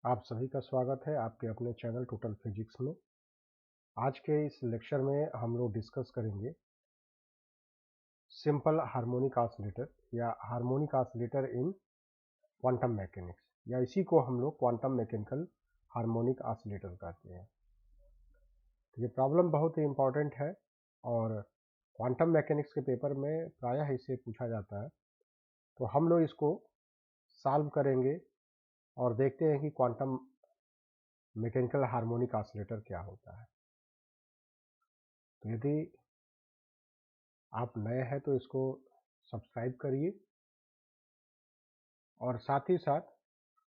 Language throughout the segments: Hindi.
आप सभी का स्वागत है आपके अपने चैनल टोटल फिजिक्स में। आज के इस लेक्चर में हम लोग डिस्कस करेंगे सिंपल हार्मोनिक ऑसिलेटर या हार्मोनिक ऑसिलेटर इन क्वांटम मैकेनिक्स, या इसी को हम लोग क्वांटम मैकेनिकल हार्मोनिक ऑसिलेटर कहते हैं। ये प्रॉब्लम बहुत ही इम्पोर्टेंट है और क्वांटम मैकेनिक्स के पेपर में प्रायः इसे पूछा जाता है। तो हम लोग इसको सॉल्व करेंगे और देखते हैं कि क्वांटम मैकेनिकल हार्मोनिक ऑसिलेटर क्या होता है। तो यदि आप नए हैं तो इसको सब्सक्राइब करिए और साथ ही साथ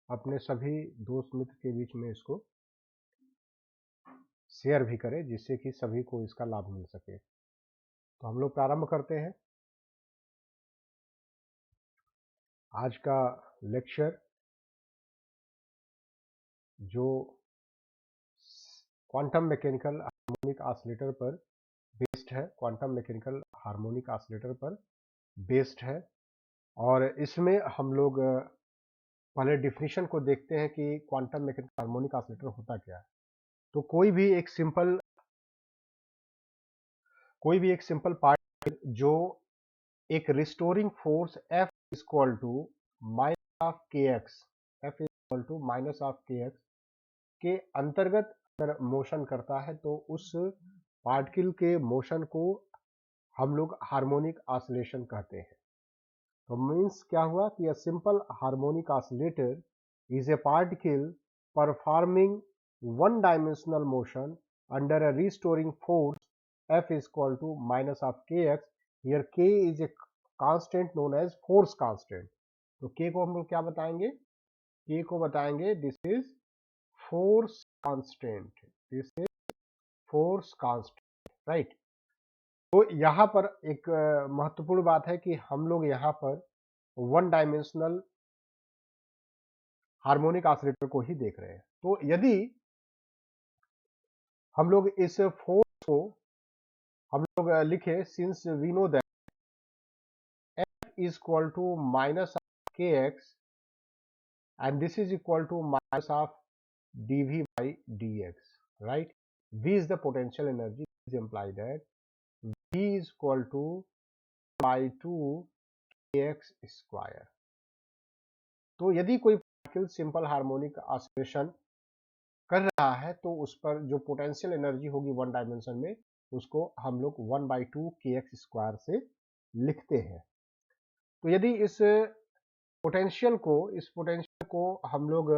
अपने सभी दोस्त मित्र के बीच में इसको शेयर भी करें, जिससे कि सभी को इसका लाभ मिल सके। तो हम लोग प्रारंभ करते हैं आज का लेक्चर, जो क्वांटम मैकेनिकल हार्मोनिक ऑसिलेटर पर बेस्ड है। क्वांटम मैकेनिकल हार्मोनिक ऑसिलेटर पर बेस्ड है और इसमें हम लोग पहले डिफिनीशन को देखते हैं कि क्वांटम मैकेनिकल हार्मोनिक ऑसिलेटर होता क्या है। तो कोई भी एक सिंपल पार्ट जो एक restoring force F equal to minus of K X, F equal to minus of K X के अंतर्गत अगर मोशन करता है तो उस पार्टिकल के मोशन को हम लोग हार्मोनिक ऑसिलेशन कहते हैं। तो मीन्स क्या हुआ कि a simple harmonic oscillator is a particle performing one dimensional motion under a restoring force F is equal to minus of kx. Here k is a constant known as force constant. तो k को हम लोग क्या बताएंगे? k को बताएंगे this is force constant. This is force constant, right? तो यहाँ पर एक महत्वपूर्ण बात है कि हम लोग यहाँ पर वन डायमेंशनल हार्मोनिक ऑसिलेटर को ही देख रहे हैं। तो यदि हम लोग इस फोर्स को हम लोग लिखे, since we know that F is equal to minus of kx and this is equal to minus of dv by dx, right? V is the potential energy, is implied that V is equal to by 2 kx square. तो यदि कोई पार्टिकल सिंपल हार्मोनिक ऑसिलेशन कर रहा है तो उस पर जो पोटेंशियल एनर्जी होगी वन डायमेंशन में, उसको हम लोग 1/2 kx स्क्वायर से लिखते हैं। तो यदि इस पोटेंशियल को हम लोग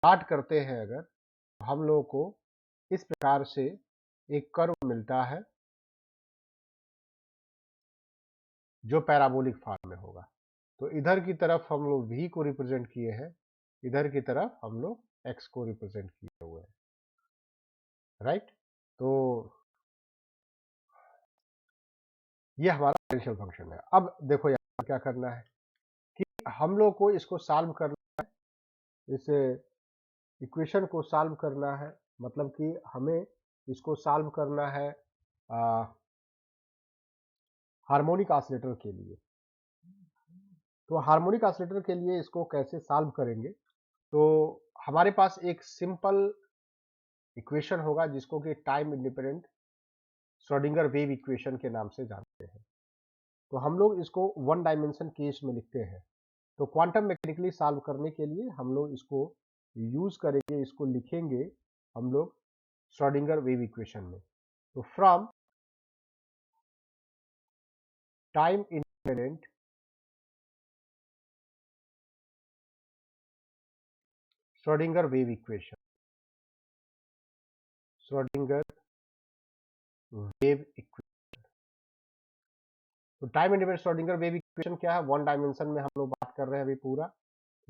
प्लॉट करते हैं, अगर हम लोग को इस प्रकार से एक कर्व मिलता है जो पैराबोलिक फॉर्म में होगा। तो इधर की तरफ हम लोग v को रिप्रेजेंट किए हैं, इधर की तरफ हम लोग x को रिप्रेजेंट किए हुए हैं, राइट? तो ये हमारा पोटेंशियल फंक्शन है। अब देखो यहाँ क्या करना है कि हम लोग को इसको सॉल्व करना है, इस इक्वेशन को सॉल्व करना है, मतलब कि हमें इसको सॉल्व करना है हार्मोनिक ऑसिलेटर के लिए। तो हार्मोनिक ऑसिलेटर के लिए इसको कैसे सॉल्व करेंगे? तो हमारे पास एक सिंपल इक्वेशन होगा जिसको कि time independent Schrodinger wave equation के नाम से जानते हैं। तो हम लोग इसको वन डायमेंशन केस में लिखते हैं। तो क्वांटम मैकेनिकली सॉल्व करने के लिए हम लोग इसको यूज करेंगे, इसको लिखेंगे हम लोग श्रोडिंगर वेव इक्वेशन में। तो from time independent Schrodinger wave equation, Schrodinger wave equation. तो time independent Schrodinger wave equation क्या है? वन डायमेंशन में हम लोग बात कर रहे हैं अभी पूरा,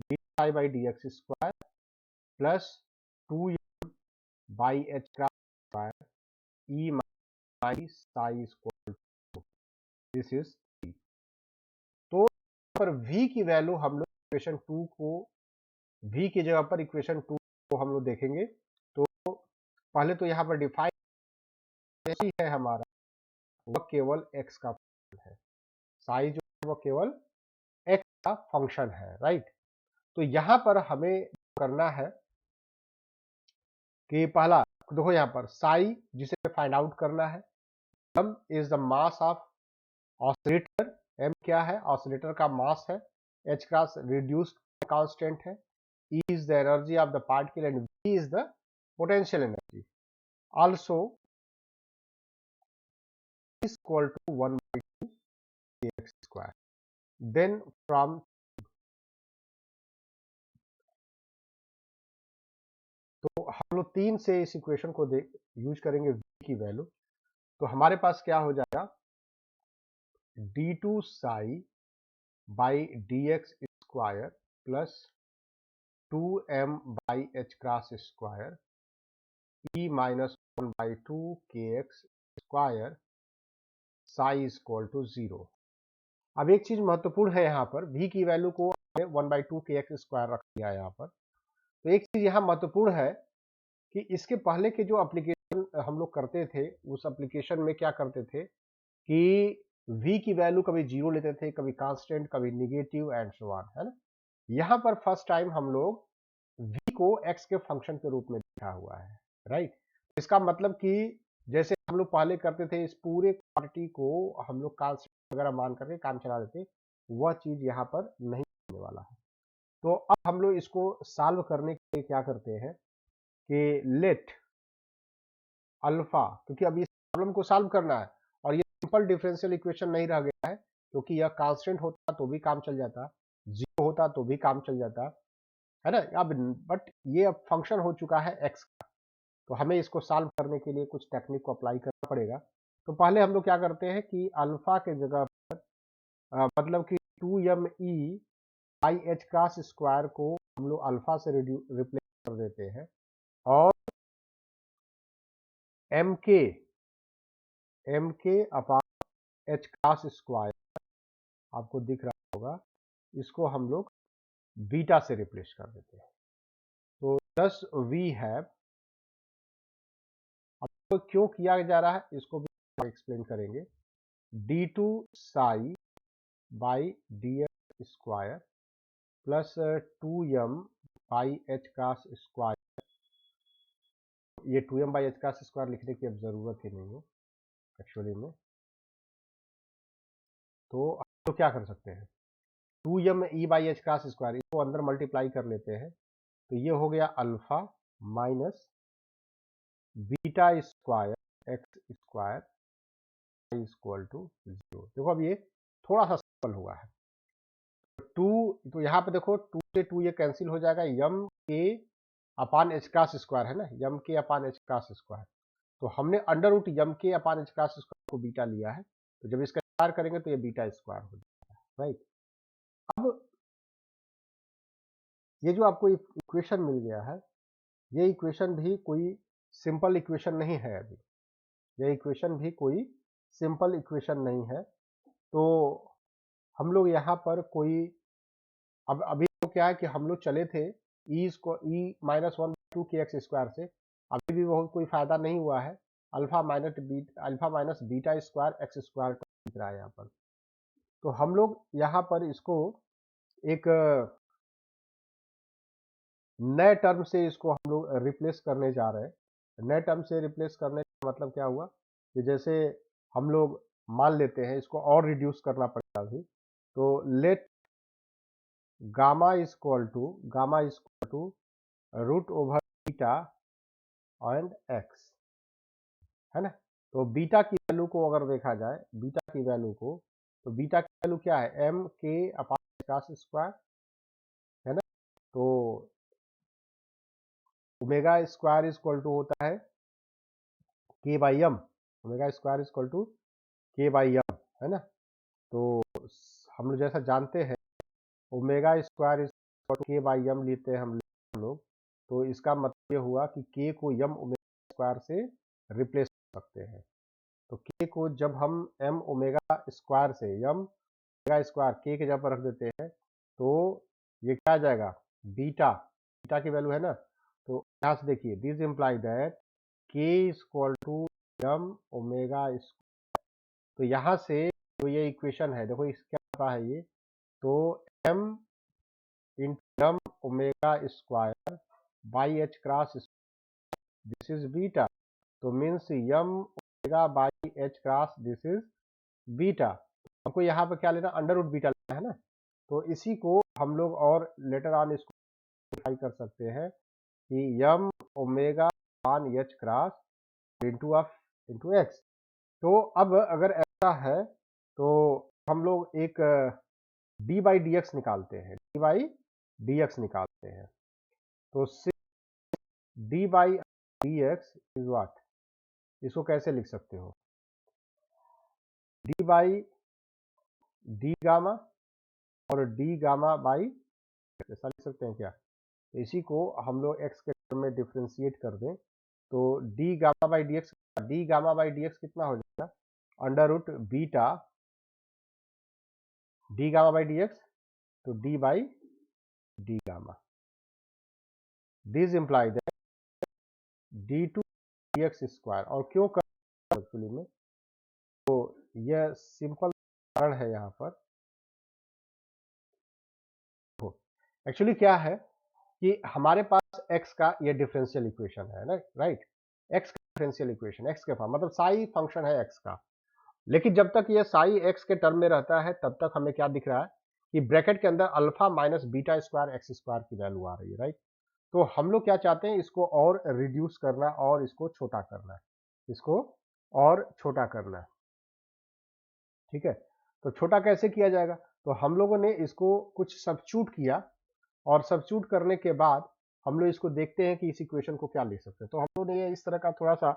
dy/dx square plus 2m by H square E minus psi square, this is t। तो पर v की वैल्यू हम लोग इक्वेशन 2 को, v की जगह पर इक्वेशन 2 को हम लोग देखेंगे। तो पहले तो यहाँ पर डिफाइन है हमारा, वह केवल x का फंक्शन है, साई जो है वह केवल x का फंक्शन है, राइट? तो यहाँ पर हमें करना है कि पहला देखो यहाँ पर साई जिसे फाइंड आउट करना है, m is the mass of oscillator, m क्या है, ऑसिलेटर का मास है, h का रिड्यूस्ड कांस्टेंट है, E is the energy of the particle and V is the potential energy. Also is equal to 1 by 2 kx square. Then from तो हम लोग 3 से इस इक्वेशन को यूज करेंगे V की वैल्यू, तो हमारे पास क्या हो जाएगा d2 psi by dx square plus 2m by h cross square E minus 1 by 2 kx square psi is equal to 0. अब एक चीज महत्वपूर्ण है यहाँ पर, v की वैल्यू को 1 by 2 kx स्क्वायर रख दिया है यहाँ पर। तो एक चीज यहाँ महत्वपूर्ण है कि इसके पहले के जो एप्लीकेशन हम लोग करते थे, उस एप्लीकेशन में क्या करते थे कि v की वैल्यू कभी 0 लेते थे, कभी कांस्टेंट, कभी निगेटिव एंड सो ऑन, है ना। यहाँ पर फर्स्ट टाइम हम लोग v को x के फंक्शन के रूप में लिखा हुआ है, राइट। इसका मतलब कि जैसे हम लोग पहले करते थे, इस पूरे क्वांटिटी को हम लोग कांस्टेंट वगैरह मान करके काम चला देते, वह चीज यहाँ पर नहीं होने वाला है। तो अब हम लोग इसको सॉल्व करने के लिए क्या करते हैं कि लेट अल्फा, क्योंकि अब इस प्रॉब्लम को सॉल्व करना है और ये सिंपल डिफरेंशियल इक्वेशन नहीं रह गया है, क्योंकि यह कांस्टेंट होता तो भी काम चल जाता, 0 होता तो भी काम चल जाता, है ना। अब बट ये अब फंक्शन हो चुका है x का, तो हमें इसको सॉल्व करने के लिए कुछ टेक्निक को अप्लाई करना पड़ेगा। तो पहले हम लोग क्या करते हैं कि अल्फा के जगह पर मतलब कि 2me by H cross square को हम लोग अल्फा से रिप्लेस कर देते हैं और एम के अपॉन एच क्रॉस स्क्वायर आपको दिख रहा होगा, इसको हम लोग बीटा से रिप्लेस कर देते हैं। तो दस वी हैव, अब तो क्यों किया जा रहा है इसको भी एक्सप्लेन करेंगे, d2 psi by D X square plus 2m by H cross square, ये 2m by H cross square लिखने की अब जरूरत ही नहीं है एक्चुअली में। तो हम लोग क्या कर सकते हैं, 2m e by H cross square, इसको अंदर मल्टीप्लाई कर लेते हैं, तो ये हो गया alpha minus beta square x square equal to 0। देखो अब ये थोड़ा सा सिंपल हुआ है, टू, तो यहाँ पे देखो 2 से 2 ये कैंसिल हो जाएगा, यम के अपान एच क्रॉस स्क्वायर है ना, यम के अपान एच क्रॉस स्क्वायर, तो हमने अंडर रूट यम के अपान एच क्रॉस स्क्वायर को बीटा लिया है, तो जब इसका स्क्वायर करेंगे तो ये बीटा स्क्वायर हो जाएगा, राइट। अब ये जो आपको इक्वेशन मिल गया है, ये इक्वेशन भी कोई सिंपल इक्वेशन नहीं है, अभी ये इक्वेशन भी कोई सिंपल इक्वेशन नहीं है। तो हम लोग यहाँ पर कोई, अब अभी तो क्या है कि हम लोग चले थे ई माइनस 1/2 के एक्स स्क्वायर से, अभी भी बहुत कोई फायदा नहीं हुआ है, alpha minus beta square x square दिख रहा है यहाँ पर। तो हम लोग यहाँ पर इसको एक नए टर्म से इसको हम लोग रिप्लेस करने जा रहे हैं। नए टर्म से रिप्लेस करने का मतलब क्या हुआ कि जैसे हम लोग मान लेते हैं इसको और रिड्यूस करना पड़ेगा अभी, तो let gamma is equal to root over beta and x, है ना। तो बीटा की वैल्यू को अगर देखा जाए, बीटा की वैल्यू को, तो बीटा की वैल्यू क्या है, एम के अपान स्क्वायर, है ना। तो omega square is equal to होता है K by M, omega square is equal to K by M, है ना। तो हम लोग जैसा जानते हैं omega square is equal to K by M लेते हैं हम लोग, तो इसका मतलब ये हुआ कि के को एम ओमेगा स्क्वायर से रिप्लेस कर सकते हैं। तो के को जब हम एम ओमेगा स्क्वायर से एम ओमेगा स्क्वायर के जगह पर रख देते हैं, तो ये क्या आ जाएगा, बीटा, बीटा की वैल्यू है ना। तो यहाँ से देखिए this imply that K is equal to M omega square, तो यहाँ से जो ये इक्वेशन है देखो इस क्या होता है ये, तो M into M omega square by H cross this is beta, तो means M omega by H cross this is beta. हमको यहाँ पर क्या लेना, अंडर रूट बीटा लेना है ना, तो इसी को हम लोग और लेटर ऑन इसको डिफाइन कर सकते हैं कि M omega one H cross into X. तो अब अगर ऐसा है तो हम लोग एक डी बाई डी एक्स निकालते हैं, डी बाई डी एक्स निकालते हैं। तो D by D x is what, इसको कैसे लिख सकते हो, डी बाई डी गामा और डी गामा बाई, ऐसा लिख सकते हैं क्या? इसी को हम लोग एक्स के टर्म में डिफ्रेंशिएट कर दें तो D gamma by D X कितना हो जाएगा, under root beta D gamma by D X, तो D by D gamma, this imply that D two D X square. और क्यों कर एक्चुअली में, तो यह सिंपल कारण है यहाँ पर। एक्चुअली क्या है कि हमारे पास x का ये डिफरेंशियल इक्वेशन है ना, राइट, x का डिफरेंशियल इक्वेशन, x के फॉर्म मतलब साई फंक्शन है x का, लेकिन जब तक ये साई x के टर्म में रहता है तब तक हमें क्या दिख रहा है कि ब्रैकेट के अंदर alpha minus beta square x square की वैल्यू आ रही है, राइट। तो हम लोग क्या चाहते हैं, इसको और रिड्यूस करना और इसको छोटा करना है, इसको और छोटा करना है, ठीक है। तो छोटा कैसे किया जाएगा, तो हम लोगों ने इसको कुछ सब्स्टिट्यूट किया और सब्स्टिट्यूट करने के बाद हम लोग इसको देखते हैं कि इस इक्वेशन को क्या लिख सकते हैं। तो हम लोग ने इस तरह का थोड़ा सा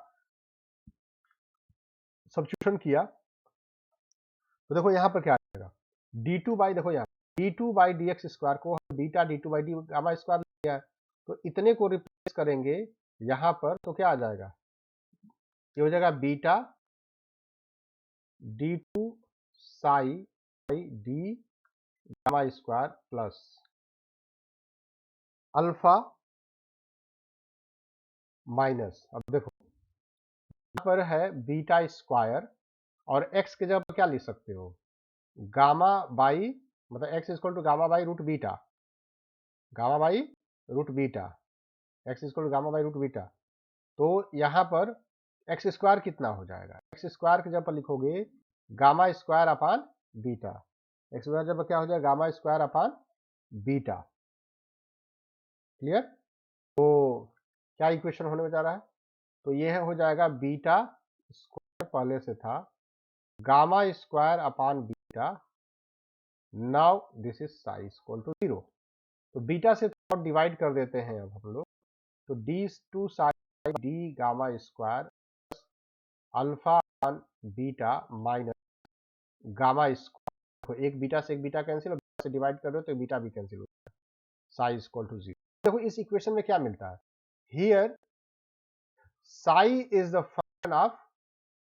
सब्स्टिट्यूशन किया, तो देखो यहाँ पर क्या आएगा, डी टू बाई, देखो यहाँ D two by D X square को beta D two by D gamma square लिया है, तो इतने को रिप्लेस करेंगे यहाँ पर, तो क्या आ जाएगा, ये हो जाएगा beta D two psi by D gamma square plus alpha minus, अब देखो यहाँ पर है बीटा स्क्वायर और x के जगह पर क्या लिख सकते हो, गामा बाई, मतलब x equal to gamma by root beta, gamma by root beta, x equal to gamma by root beta. तो यहाँ पर एक्स स्क्वायर कितना हो जाएगा, एक्स स्क्वायर के जब पर लिखोगे gamma square upon beta, x square जब क्या हो जाएगा, gamma square upon beta, clear. तो क्या इक्वेशन होने जा रहा है, तो यह हो जाएगा बीटा स्क्वायर पहले से था gamma square upon beta, now this is psi equal to 0। तो बीटा से थोड़ा डिवाइड कर देते हैं अब हम लोग, तो D two psi D gamma square alpha upon beta minus gamma square, तो एक बीटा से एक बीटा कैंसिल, बीटा से डिवाइड कर रहे हो तो बीटा भी कैंसिल हो जाएगा, साई इक्वल टू 0। देखो इस इक्वेशन में क्या मिलता है, here Sai is the function of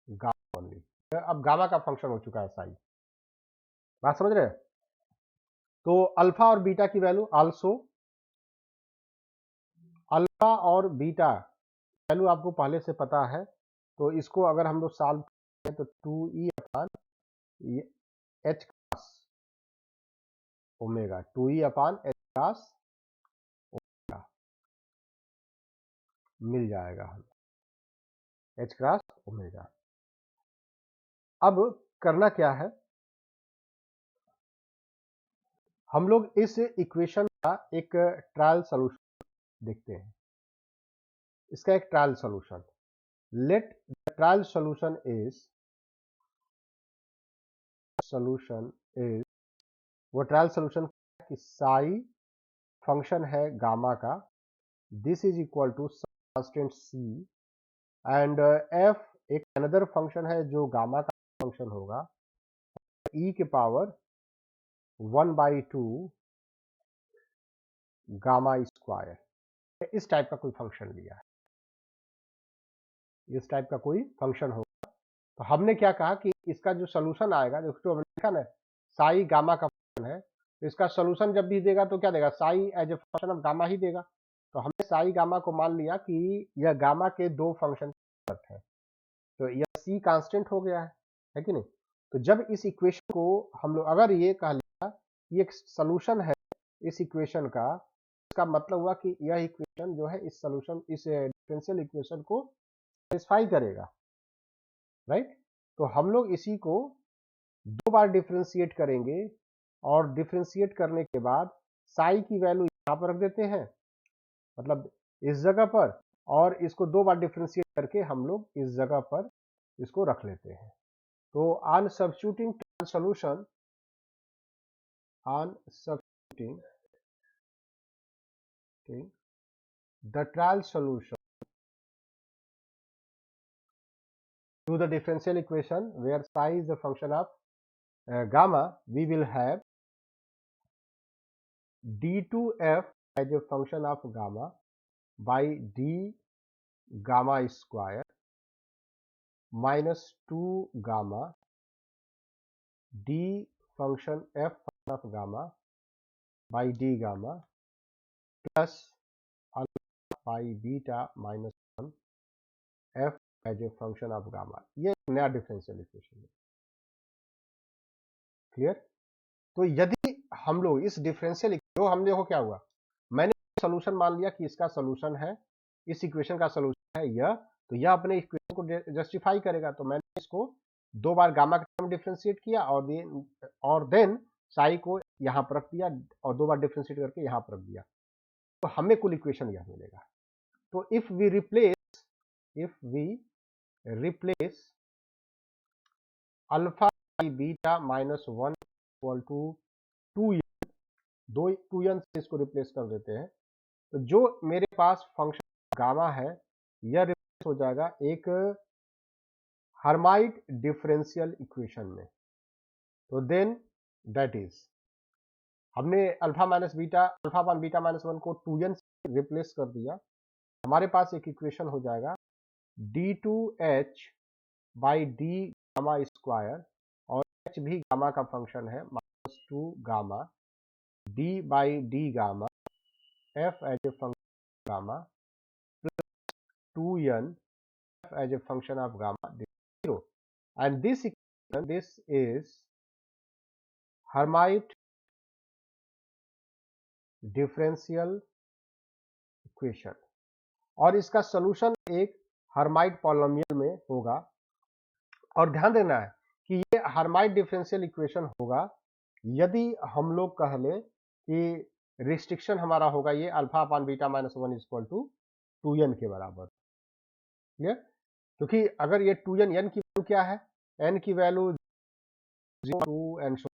gamma only, अब गामा का फंक्शन हो चुका है साई, बात समझ रहे हैं। तो अल्फा और बीटा की वैल्यू आल्सो, अल्फा और बीटा वैल्यू आपको पहले से पता है, तो इसको अगर हम लोग सॉल्व करें तो 2e अपान एच क्रॉस ओमेगा, 2e अपान एच क्रॉस ओमेगा मिल जाएगा हमें, एच क्रॉस ओमेगा। अब करना क्या है, हम लोग इस इक्वेशन का एक ट्रायल सॉल्यूशन देखते हैं, इसका एक trial solution, let the trial solution is वो ट्रायल सॉल्यूशन कि साई फंक्शन है गामा का, this is equal to constant C and F एक अनदर फंक्शन है जो गामा का फंक्शन होगा, e के पावर 1/2 गामा स्क्वायर, इस टाइप का कोई फंक्शन लिया है, इस टाइप का कोई फंक्शन होगा। तो हमने क्या कहा कि इसका जो सोल्यूशन आएगा, जो हमने लिखा ना साई गामा का फंक्शन है, तो इसका सोल्यूशन जब भी देगा तो क्या देगा, psi as a function of gamma ही देगा। तो हमने साई गामा को मान लिया कि यह गामा के दो फंक्शन है, तो यह सी कांस्टेंट हो गया है कि नहीं। तो जब इस इक्वेशन को हम लोग अगर ये कह लिया ये एक सोल्यूशन है इस इक्वेशन का, इसका मतलब हुआ कि यह इक्वेशन जो है इस डिफरेंशियल इक्वेशन को सेटिस्फाई करेगा, राइट। तो हम लोग इसी को 2 बार डिफरेंशिएट करेंगे और डिफरेंशिएट करने के बाद साई की वैल्यू यहां पर रख देते हैं, मतलब इस जगह पर, और इसको 2 बार डिफरेंशिएट करके हम लोग इस जगह पर इसको रख लेते हैं। तो on substituting solution, on substituting the trial solution to the differential equation where psi is the function of gamma, we will have d2f as a function of gamma by d gamma square minus 2 gamma d function f of gamma by d gamma plus alpha by beta minus 1 f as a function of gamma। ये नया डिफरेंशियल इक्वेशन है, क्लियर। तो यदि हम लोग इस डिफरेंशियल जो हम देखो क्या हुआ, मैंने सॉल्यूशन मान लिया कि इसका सॉल्यूशन है, इस इक्वेशन का सॉल्यूशन है यह, तो यह अपने इक्वेशन को जस्टिफाई करेगा। तो मैंने इसको 2 बार गामा के टर्म डिफरेंशिएट किया और देन साई को यहां पर रख दिया और 2 बार डिफरेंशिएट करके यहां पर रख दिया, तो हमें कुल इक्वेशन यह मिलेगा। तो if we replace alpha by beta minus 1 equal to 2n, 2n से इसको रिप्लेस कर देते हैं, तो जो मेरे पास फंक्शन गामा है यह रिप्लेस हो जाएगा एक हर्माइट डिफरेंशियल इक्वेशन में। तो देन दैट इज, हमने अल्फा अपान बीटा माइनस 1 को 2n से रिप्लेस कर दिया, हमारे पास एक इक्वेशन हो जाएगा d2h by D gamma square, और h भी गामा का फंक्शन है, minus 2 gamma d by D gamma f as a function gamma plus 2n f as a function of gamma 0, and this equation, this is Hermite differential equation, और इसका सॉल्यूशन एक हर्माइट पॉलिनोमियल में होगा। और ध्यान देना है कि ये हर्माइट डिफरेंशियल इक्वेशन होगा यदि हम लोग कह लें कि रिस्ट्रिक्शन हमारा होगा ये alpha upon beta minus 1 equal to 2n के बराबर, क्लियर। क्योंकि अगर ये 2n, n की वैल्यू क्या है, n की वैल्यू 0 2 एंड सो,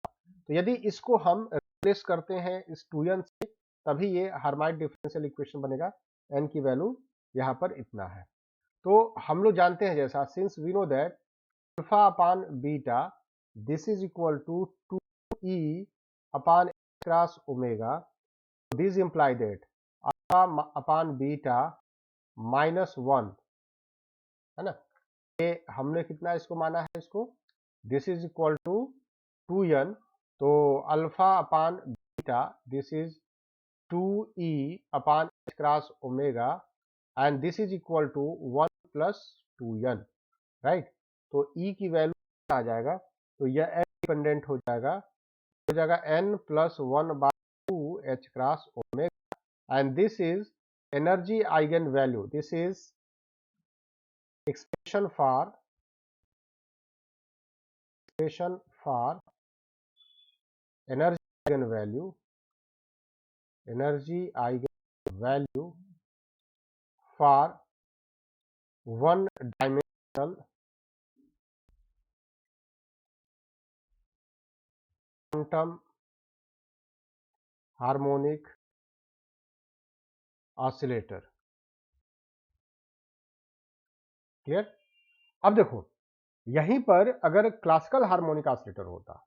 तो यदि इसको हम रिप्लेस करते हैं इस 2n से, तभी ये हर्माइट डिफरेंशियल इक्वेशन बनेगा, n की वैल्यू यहाँ पर इतना है। तो हम लोग जानते हैं जैसा, since we know that alpha upon beta this is equal to 2e upon cross omega, this imply that alpha upon beta minus 1 है ना, ये हमने कितना इसको माना है, इसको this is equal to 2n, तो alpha upon beta this is 2e upon cross omega and this is equal to 1 plus 2n, right. तो e की वैल्यू आ जाएगा, तो यह n डिपेंडेंट हो जाएगा n plus 1 by 2 h cross omega, and this is energy eigen value, this is expression for energy eigenvalue for one dimensional quantum harmonic oscillator, clear. अब देखो यहीं पर अगर क्लासिकल हार्मोनिक ऑसिलेटर होता,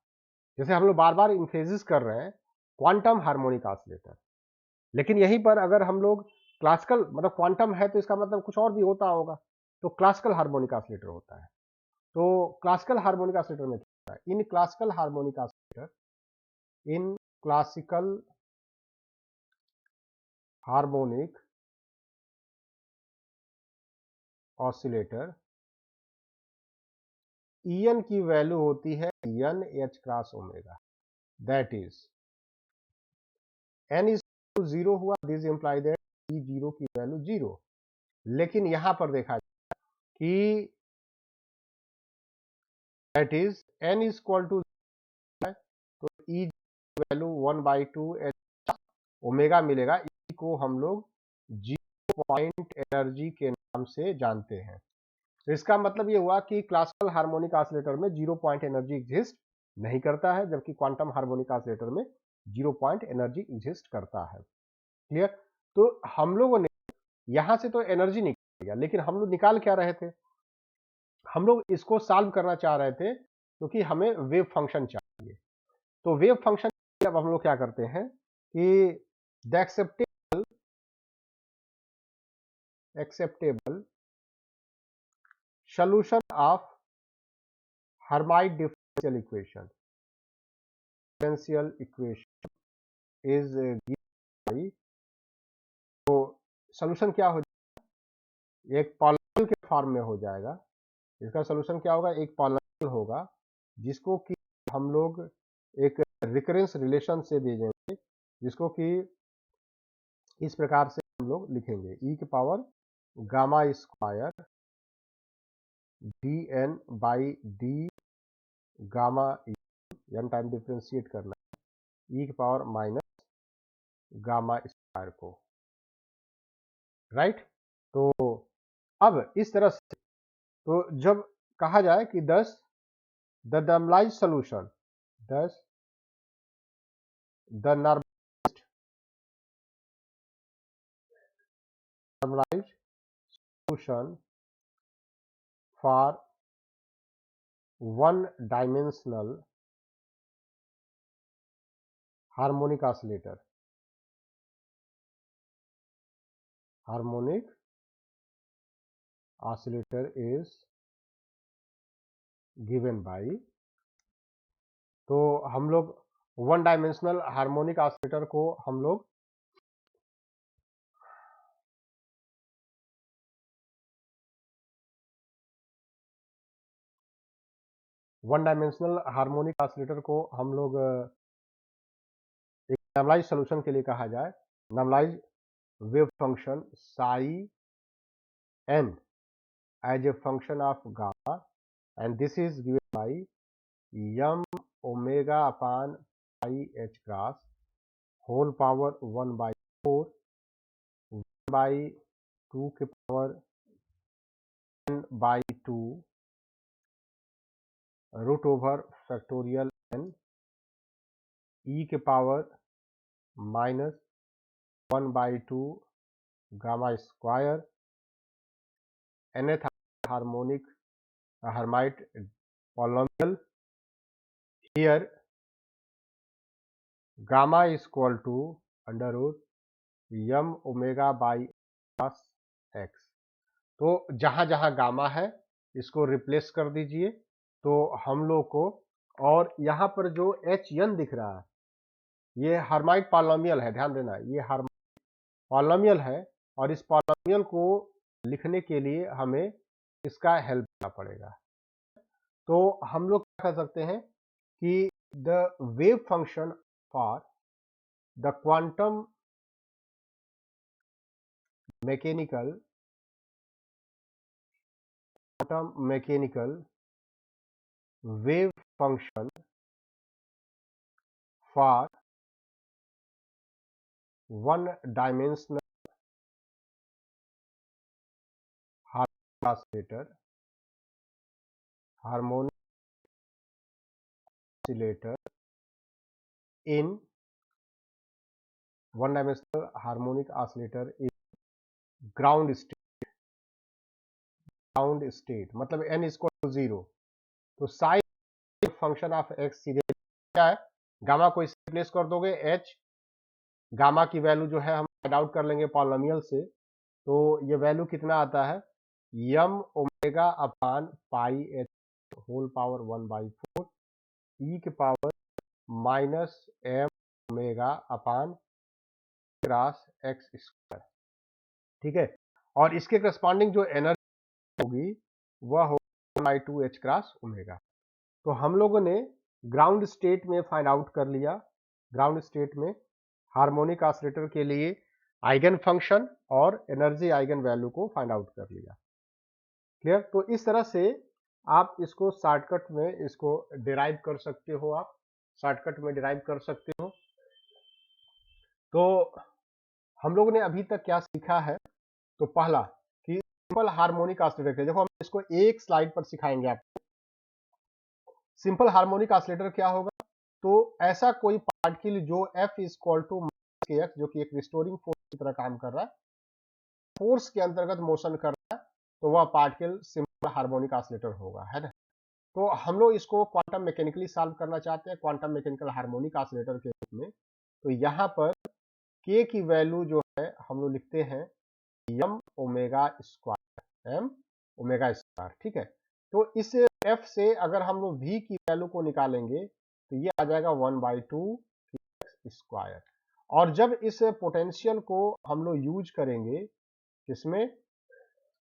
जैसे हम लोग बार बार इंफेसिस कर रहे हैं क्वांटम हार्मोनिक ऑसिलेटर, लेकिन यहीं पर अगर हम लोग क्लासिकल मतलब क्वांटम है तो इसका मतलब कुछ और भी होता होगा, तो क्लासिकल हार्मोनिक ऑसिलेटर होता है। तो क्लासिकल हार्मोनिक ऑसिलेटर में क्या है, in classical harmonic oscillator En की वैल्यू होती है n h cross omega, that is n is zero हुआ, this imply that E zero की वैल्यू जीरो। लेकिन यहां पर देखा जाए कि that is n is equal to, तो ई वैल्यू 1/2 ओमेगा मिलेगा। ई को हम लोग 0 पॉइंट एनर्जी के नाम से जानते हैं। तो इसका मतलब ये हुआ कि क्लासिकल हार्मोनिक ऑसिलेटर में 0 पॉइंट एनर्जी एग्जिस्ट नहीं करता है, जबकि क्वांटम हार्मोनिक ऑसिलेटर में 0 पॉइंट एनर्जी एग्जिस्ट करता है। क्लियर? तो हम लोगों ने यहां से तो एनर्जी निकाल लिया, लेकिन हम लोग निकाल क्या रहे थे? हम लोग इसको सॉल्व करना चाह रहे थे क्योंकि हमें वेव फंक्शन चाहिए। तो वेव फंक्शन अब हम लोग क्या करते हैं कि the acceptable solution of Hermite differential equation is given by, तो सोल्यूशन क्या हो जाएगा? एक पॉलिनोमियल के फॉर्म में हो जाएगा। इसका सोल्यूशन क्या होगा? एक पॉलिनोमियल होगा जिसको कि हम लोग एक रिकरेंस रिलेशन से दे देंगे, जिसको कि इस प्रकार से हम लोग लिखेंगे, ई की power gamma square D N by D gamma, N time differentiate करना है, ई की पावर माइनस गामा स्क्वायर को, राइट। तो अब इस तरह से, तो जब कहा जाए कि 10 the normalised solution, 10 the normalised solution for one dimensional harmonic oscillator is given by, तो हम लोग वन डायमेंशनल हार्मोनिक ऑसिलेटर को हम लोग एक नॉर्मलाइज सॉल्यूशन के लिए कहा जाए, normalise wave function psi N as a function of gamma, and this is given by m omega upon pi h cross whole power 1/4 by 2 के power n/2 root over factorial n e के power minus 1/2 gamma square nth harmonic Hermite polynomial, here gamma is equal to under root m omega by cos x। तो जहां जहां गामा है इसको रिप्लेस कर दीजिए, तो हम लोग को, और यहां पर जो एच एन दिख रहा है ये हार्माइट पॉलिनोमियल है, ध्यान देना ये हार्माइट पॉलिनोमियल है, और इस पॉलिनोमियल को लिखने के लिए हमें इसका हेल्प करना पड़ेगा। तो हम लोग क्या कर सकते हैं कि the wave function for the quantum mechanical wave function for one dimensional harmonic oscillator in one dimensional harmonic oscillator is ground state, मतलब n इक्वल टू 0, तो साइन फंक्शन ऑफ x सीधे क्या है, गामा को इससे रिप्लेस कर दोगे, h गामा की वैल्यू जो है हम फाइंड आउट कर लेंगे पॉलिनोमियल से, तो ये वैल्यू कितना आता है, m ओमेगा अपान पाई h होल पावर 1/4 e के पावर माइनस m ओमेगा अपान क्रॉस एक्स स्क्वायर, ठीक है। और इसके करस्पॉन्डिंग जो एनर्जी होगी वह होगी 1/2 h क्रॉस ओमेगा। तो हम लोगों ने ग्राउंड स्टेट में फाइंड आउट कर लिया, ग्राउंड स्टेट में हार्मोनिक ऑसिलेटर के लिए आइगन फंक्शन और एनर्जी आइगन वैल्यू को फाइंड आउट कर लिया। क्लियर? तो इस तरह से आप इसको शॉर्टकट में इसको डिराइव कर सकते हो, आप शॉर्टकट में डिराइव कर सकते हो। तो हम लोगों ने अभी तक क्या सीखा है? तो पहला कि सिंपल हार्मोनिक ऑसिलेटर, देखो हम इसको एक स्लाइड पर सिखाएंगे आपको। सिंपल हार्मोनिक ऑसिलेटर क्या होगा? तो ऐसा कोई पार्टिकल जो F इक्वल टू kx, जो कि एक रिस्टोरिंग फोर्स की तरह काम कर रहा है, फोर्स के अंतर्गत मोशन कर रहा है, तो वह पार्टिकल सिंपल हार्मोनिक ऑसिलेटर होगा, है ना। तो हम लोग इसको क्वांटम मैकेनिकली सॉल्व करना चाहते हैं, क्वांटम मैकेनिकल हार्मोनिक ऑसिलेटर के रूप में। तो यहाँ पर k की वैल्यू जो है हम लोग लिखते हैं m ओमेगा स्क्वायर, ठीक है। तो इस f से अगर हम लोग v की वैल्यू को निकालेंगे तो ये आ जाएगा 1/2 स्क्वायर। और जब इस पोटेंशियल को हम लोग यूज करेंगे इसमें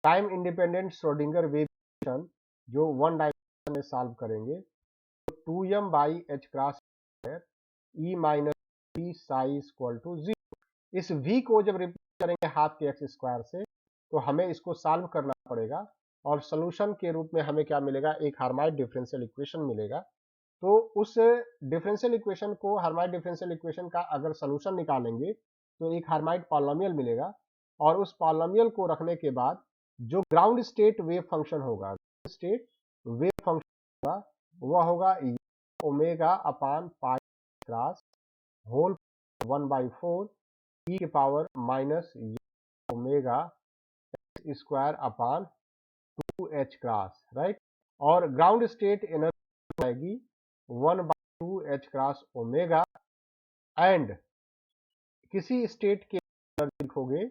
time independent Schrodinger wave equation जो वन डायमेंशन में सॉल्व करेंगे, तो 2m by H cross square E minus B psi equal to 0। इस v को जब रिप्लेस करेंगे हाफ के एक्स स्क्वायर से, तो हमें इसको सॉल्व करना पड़ेगा और सोल्यूशन के रूप में हमें क्या मिलेगा? एक हार्माइट डिफरेंशियल इक्वेशन मिलेगा। तो उस डिफरेंशियल इक्वेशन को, हार्माइट डिफरेंशियल इक्वेशन का अगर सोल्यूशन निकालेंगे तो एक हार्माइट पॉलिनोमियल मिलेगा, और उस पॉलिनोमियल को रखने के बाद जो ग्राउंड स्टेट वेव फंक्शन होगा, स्टेट वेव फंक्शन होगा, वह होगा ओमेगा अपान पाई क्रॉस होल 1/4 e के power minus omega square upon 2h cross, right. और ग्राउंड स्टेट एनर्जी आएगी 1/2h क्रॉस ओमेगा, एंड किसी स्टेट के एनर्जी लिखोगे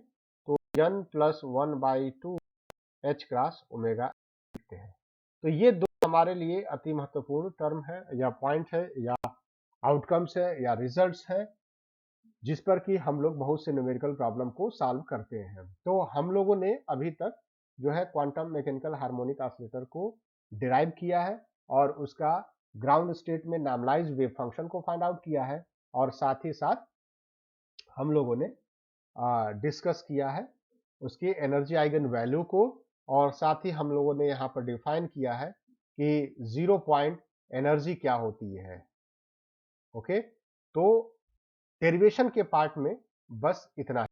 तो n plus 1/2h cross omega लिखते हैं। तो ये दो हमारे लिए अति महत्वपूर्ण टर्म है या पॉइंट है या आउटकम्स है या रिजल्ट्स है, जिस पर कि हम लोग बहुत से न्यूमेरिकल प्रॉब्लम को सॉल्व करते हैं। तो हम लोगों ने अभी तक जो है क्वांटम मैकेनिकल हार्मोनिक ऑसिलेटर को डिराइव किया है और उसका ग्राउंड स्टेट में नॉर्मलाइज्ड वेव फंक्शन को फाइंड आउट किया है, और साथ ही साथ हम लोगों ने डिस्कस किया है उसके एनर्जी आइगन वैल्यू को, और साथ ही हम लोगों ने यहाँ पर डिफाइन किया है कि 0 पॉइंट एनर्जी क्या होती है। ओके, तो डेरिवेशन के पार्ट में बस इतना।